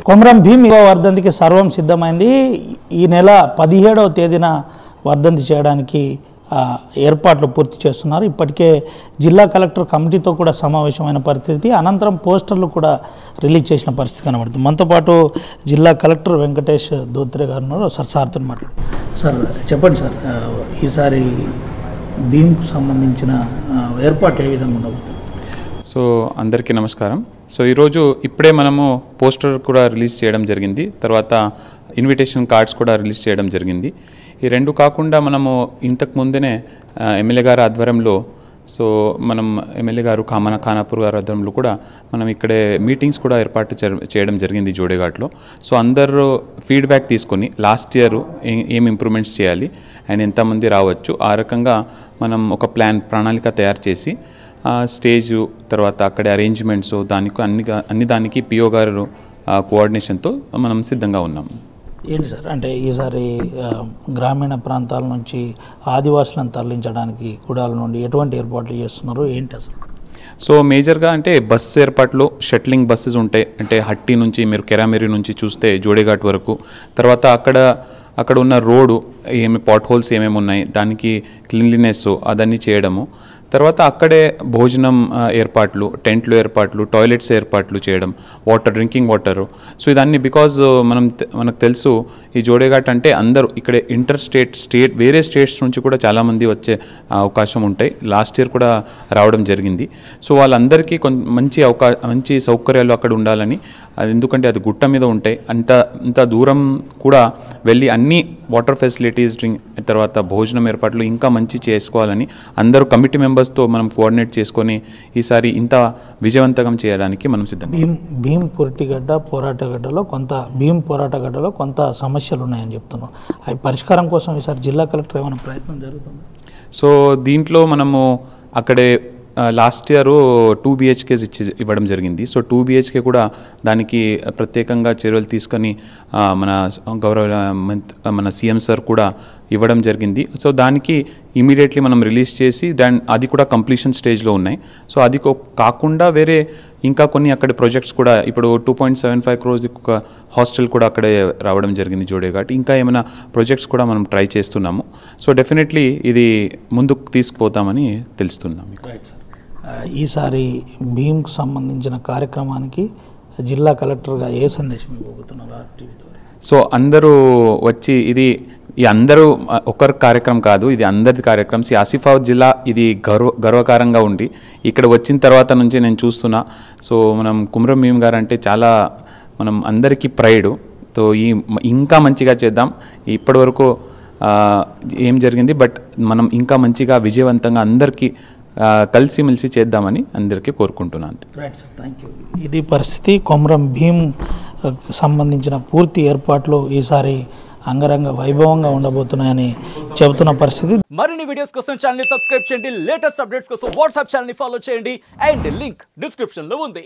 కొమరం భీమ్ వర్ధంతికి సర్వం సిద్ధమైంది. ఈ నెల 17వ తేదీన వర్ధంతి చేయడానికి ఏర్పాట్లు పూర్తి చేస్తున్నారు. ఇప్పటికే జిల్లా కలెక్టర్ కమిటీతో కూడా సమావేశమైన పరిస్థితి, అనంతరం పోస్టర్లు కూడా రిలీజ్ చేసిన పరిస్థితి కనబడుతుంది. మనతో పాటు జిల్లా కలెక్టర్ వెంకటేష్ దోత్రే గారు ఉన్నారు. సార్తో మాట్లాడు. సార్ చెప్పండి సార్, ఈసారి భీమ్కు సంబంధించిన ఏర్పాటు ఏ విధంగా ఉండబోతుంది? సో అందరికీ నమస్కారం. సో ఈరోజు ఇప్పుడే మనము పోస్టర్ కూడా రిలీజ్ చేయడం జరిగింది, తర్వాత ఇన్విటేషన్ కార్డ్స్ కూడా రిలీజ్ చేయడం జరిగింది. ఈ రెండు కాకుండా మనము ఇంతకు ముందునే ఎమ్మెల్యే గారి ఆధ్వర్యంలో, సో మనం ఎమ్మెల్యే గారు ఖానాపూర్ గారి ఆధ్వర్యంలో కూడా మనం ఇక్కడే మీటింగ్స్ కూడా ఏర్పాటు చేయడం జరిగింది జోడేఘాట్లో. సో అందరూ ఫీడ్బ్యాక్ తీసుకొని లాస్ట్ ఇయర్ ఏం ఇంప్రూవ్మెంట్స్ చేయాలి అండ్ ఎంతమంది రావచ్చు, ఆ రకంగా మనం ఒక ప్రణాళిక తయారు చేసి స్టేజు తర్వాత అక్కడే అరేంజ్మెంట్స్ అన్ని దానికి పిఓ గారు కోఆర్డినేషన్తో మనం సిద్ధంగా ఉన్నాము. ఏంటి సార్, అంటే ఈసారి గ్రామీణ ప్రాంతాల నుంచి ఆదివాసులను తరలించడానికి గుడాల నుండి ఎటువంటి ఏర్పాట్లు చేస్తున్నారు, ఏంటి అసలు? సో మేజర్గా అంటే బస్సు ఏర్పాట్లు, షట్లింగ్ బస్సెస్ ఉంటాయి. అంటే హట్టి నుంచి మీరు కెరామెరీ నుంచి చూస్తే జోడేఘాట్ వరకు, తర్వాత అక్కడ ఉన్న రోడ్డు పాట్ హోల్స్ ఏమేమి ఉన్నాయి దానికి క్లీన్లీనెస్ అదన్నీ చేయడము, తర్వాత అక్కడే భోజనం ఏర్పాట్లు, టెంట్లు ఏర్పాట్లు, టాయిలెట్స్ ఏర్పాట్లు చేయడం, డ్రింకింగ్ వాటర్. సో ఇదన్నీ బికాజ్ మనకు తెలుసు ఈ జోడేఘాట్ అంటే అందరూ ఇక్కడే స్టేట్ వేరే స్టేట్స్ నుంచి కూడా చాలామంది వచ్చే అవకాశం ఉంటాయి. లాస్ట్ ఇయర్ కూడా రావడం జరిగింది. సో వాళ్ళందరికీ మంచి సౌకర్యాలు అక్కడ ఉండాలని, ఎందుకంటే అది గుట్ట మీద ఉంటాయి, అంత దూరం కూడా వెళ్ళి అన్ని వాటర్ ఫెసిలిటీస్, తర్వాత భోజనం ఏర్పాట్లు ఇంకా మంచి చేసుకోవాలని అందరూ కమిటీ మెంబర్స్తో మనం కోఆర్డినేట్ చేసుకొని ఈసారి ఇంత విజయవంతంగా చేయడానికి మనం సిద్ధం. భీమ్ పోరాటగడ్డలో కొంత సమస్యలు ఉన్నాయని చెప్తున్నాం. అవి పరిష్కారం కోసం ఈసారి జిల్లా కలెక్టర్ ఏమైనా ప్రయత్నం జరుగుతుంది? సో దీంట్లో మనము అక్కడే లాస్ట్ ఇయర్ 2 BHKs ఇవ్వడం జరిగింది. సో 2 BHK కూడా దానికి ప్రత్యేకంగా చర్యలు తీసుకొని మన సీఎం సార్ కూడా ఇవ్వడం జరిగింది. సో దానికి ఇమీడియట్లీ మనం రిలీజ్ చేసి అది కూడా కంప్లీషన్ స్టేజ్లో ఉన్నాయి. సో అది కాకుండా వేరే ఇంకా కొన్ని అక్కడ ప్రాజెక్ట్స్ కూడా ఇప్పుడు 2.75 crores ఒక హాస్టల్ కూడా అక్కడే రావడం జరిగింది జోడేఘాట్. ఇంకా ఏమైనా ప్రాజెక్ట్స్ కూడా మనం ట్రై చేస్తున్నాము. సో డెఫినెట్లీ ఇది ముందుకు తీసుకుపోతామని తెలుస్తున్నాం. ఈసారి భీమ్కు సంబంధించిన కార్యక్రమానికి జిల్లా కలెక్టర్గా ఏ సందేశం ఇవ్వబోతున్నారు? సో అందరూ వచ్చి ఈ అందరూ ఒకరి కార్యక్రమం కాదు, ఇది అందరిది కార్యక్రమం. ఆసిఫాబాద్ జిల్లా ఇది గర్వకారంగా ఉండి ఇక్కడ వచ్చిన తర్వాత నుంచి నేను చూస్తున్నా. సో మనం కొమరం భీమ్ గారు అంటే చాలా మనం అందరికీ ప్రైడ్. సో ఇంకా మంచిగా చేద్దాం. ఇప్పటి వరకు ఏం జరిగింది, బట్ మనం ఇంకా మంచిగా విజయవంతంగా అందరికీ కలిసిమెలిసి చేద్దామని అందరికీ కోరుకుంటున్నాను. Right sir, thank you. ఇది పరిస్థితి. కొమరం భీమ్ సంబంధించిన పూర్తి ఏర్పాట్లు ఈసారి అంగరంగ వైభవంగా ఉండబోతున్నాయని చెబుతున్న పరిస్థితి. మరిన్ని వీడియోస్ కోసం ఛానల్ ని సబ్స్క్రైబ్ చేయండి, లేటెస్ట్ అప్డేట్స్ కోసం వాట్సాప్ ఛానల్ ని ఫాలో చేయండి అండ్ లింక్ డిస్క్రిప్షన్ లో ఉంది.